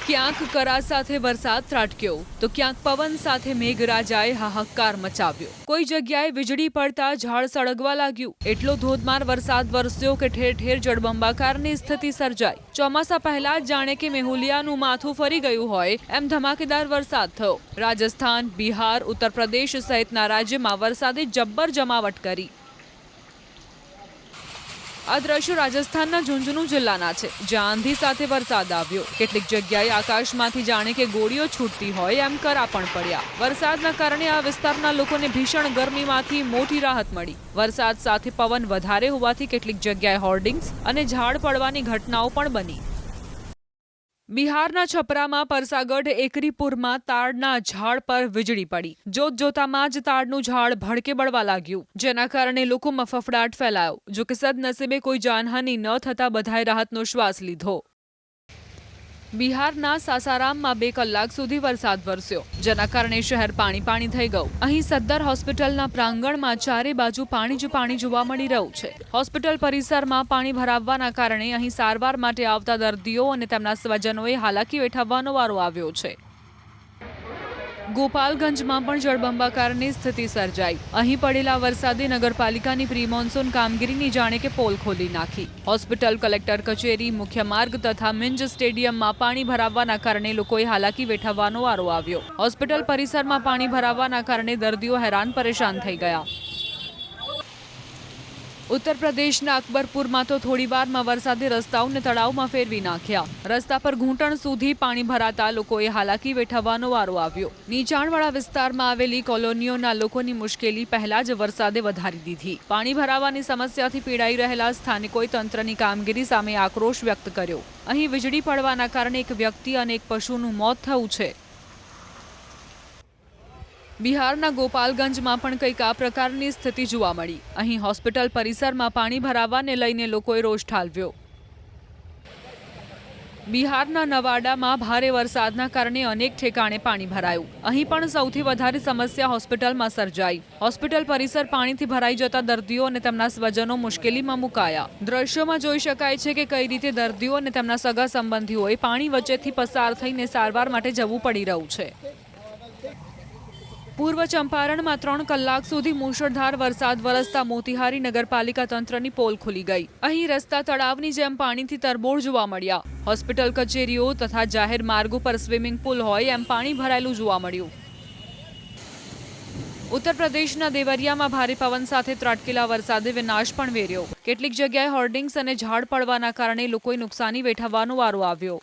ક્યાંક કરા સાથે વરસાદ ત્રાટક્યો તો ક્યાંક પવન સાથે મેઘરાજાએ હાહાકાર મચાવ્યો। કોઈ જગ્યાએ વીજળી પડતા ઝાડ સળગવા લાગ્યું। એટલો ધોધમાર વરસાદ વરસ્યો કે ઠેર ઠેર જળબંબાકારની સ્થિતિ સર્જાઈ। ચોમાસા પહેલા જ જાણે કે મેહુલિયાનું માથું ફરી ગયું હોય એમ ધમાકેદાર વરસાદ થયો। રાજસ્થાન, બિહાર, ઉત્તર પ્રદેશ સહિતના રાજ્યમાં વરસાદે જબ્બર જમાવટ કરી। આ દ્રશ્યો રાજસ્થાનના ઝુંઝુનુ જિલ્લાના છે, જ્યાં આંધી સાથે વરસાદ આવ્યો। કેટલીક જગ્યાએ આકાશમાંથી જાણે કે ગોળીઓ છૂટતી હોય એમ કરા પણ પડ્યા। વરસાદના કારણે આ વિસ્તારના લોકોને ભીષણ ગરમીમાંથી મોટી રાહત મળી। વરસાદ સાથે પવન વધારે હોવાથી કેટલીક જગ્યાએ હોર્ડિંગ્સ અને ઝાડ પડવાની ઘટનાઓ પણ બની। બિહારના છપરામાં પરસાગઢ એકરીપુરમાં તાડના ઝાડ પર વીજળી પડી। જોત જોતામાં જ તાડનું ઝાડ ભડકે બળવા લાગ્યું, જેના કારણે લોકોમાં ફફડાટ ફેલાયો। જો કે સદનસીબે કોઈ જાનહાનિ ન થતા બધાએ રાહતનો શ્વાસ લીધો। બિહારના સાસારામમાં 2 કલાક સુધી વરસાદ વરસ્યો, જેના કારણે શહેર પાણી થઈ ગયું। અહીં સદ્દર હોસ્પિટલના પ્રાંગણમાં ચારે બાજુ પાણી જ પાણી જોવા મળી રહ્યું છે। હોસ્પિટલ પરિસરમાં પાણી ભરાવવાના કારણે અહીં સારવાર માટે આવતા દર્દીઓ અને તેમના સ્વજનોએ હાલાકી વેઠવવાનો વારો આવ્યો છે। ગોપાલગંજમાં પણ જળબંબાકારની સ્થિતિ સર્જાઈ। અહીં પડેલા વરસાદે નગરપાલિકાની પ્રી મોન્સૂન કામગીરીની જાણે કે પોલ ખોલી નાખી। હોસ્પિટલ, કલેક્ટર કચેરી, મુખ્ય માર્ગ તથા મિંજ સ્ટેડિયમમાં પાણી ભરાવવાના કારણે લોકોએ હાલાકી વેઠવવાનો વારો આવ્યો। હોસ્પિટલ પરિસરમાં પાણી ભરાવવાના કારણે દર્દીઓ હેરાન પરેશાન થઈ ગયા। ઉત્તર પ્રદેશના અકબરપુરમાં તો થોડીવારમાં વરસાદે રસ્તાઓને તળાવમાં ફેરવી નાખ્યા। રસ્તા પર ઘૂંટણ સુધી પાણી ભરાતા લોકોએ હાલાકી વેઠવવાનો વારો આવ્યો। નીચાણવાળા વિસ્તારમાં આવેલી કોલોનીઓના લોકોની મુશ્કેલી પહેલા જ વરસાદે વધારી દીધી। પાણી ભરાવાની સમસ્યાથી પીડાઈ રહેલા સ્થાનિકોએ તંત્રની કામગીરી સામે આક્રોશ વ્યક્ત કર્યો। અહીં વીજળી પડવાના કારણે એક વ્યક્તિ અને એક પશુનું મોત થયું છે। બિહારના ગોપાલગંજમાં પણ કંઈક આ પ્રકારની સ્થિતિ જોવા મળી। અહીં હોસ્પિટલ પરિસરમાં પાણી ભરાવાને લઈને લોકોએ રોષ ઠાલવ્યો। બિહારના નવાડામાં ભારે વરસાદના કારણે અનેક ઠેકાણે પાણી ભરાયું। અહીં પણ સૌથી વધારે સમસ્યા હોસ્પિટલમાં સર્જાઈ। હોસ્પિટલ પરિસર પાણીથી ભરાઈ જતા દર્દીઓ અને તેમના સ્વજનો મુશ્કેલીમાં મુકાયા। દ્રશ્યોમાં જોઈ શકાય છે કે કઈ રીતે દર્દીઓ અને તેમના સગા સંબંધીઓએ પાણી વચ્ચેથી પસાર થઈને સારવાર માટે જવું પડી રહ્યું છે। પૂર્વ ચંપારણમાં 3 કલાક સુધી મુશળધાર વરસાદ વરસતા મોતીહારી નગરપાલિકા તંત્રની પોલ ખુલી ગઈ। અહીં રસ્તા તળાવની જેમ પાણીથી તરબોળ જોવા મળ્યા। હોસ્પિટલ, કચેરીઓ તથા જાહેર માર્ગો પર સ્વિમિંગ પુલ હોય એમ પાણી ભરાયેલું જોવા મળ્યું। ઉત્તર પ્રદેશના દેવરિયામાં ભારે પવન સાથે ત્રાટકેલા વરસાદે વિનાશ પણ વેર્યો। કેટલીક જગ્યાએ હોર્ડિંગ્સ અને ઝાડ પડવાના કારણે લોકોએ નુકસાની વેઠવવાનો વારો આવ્યો।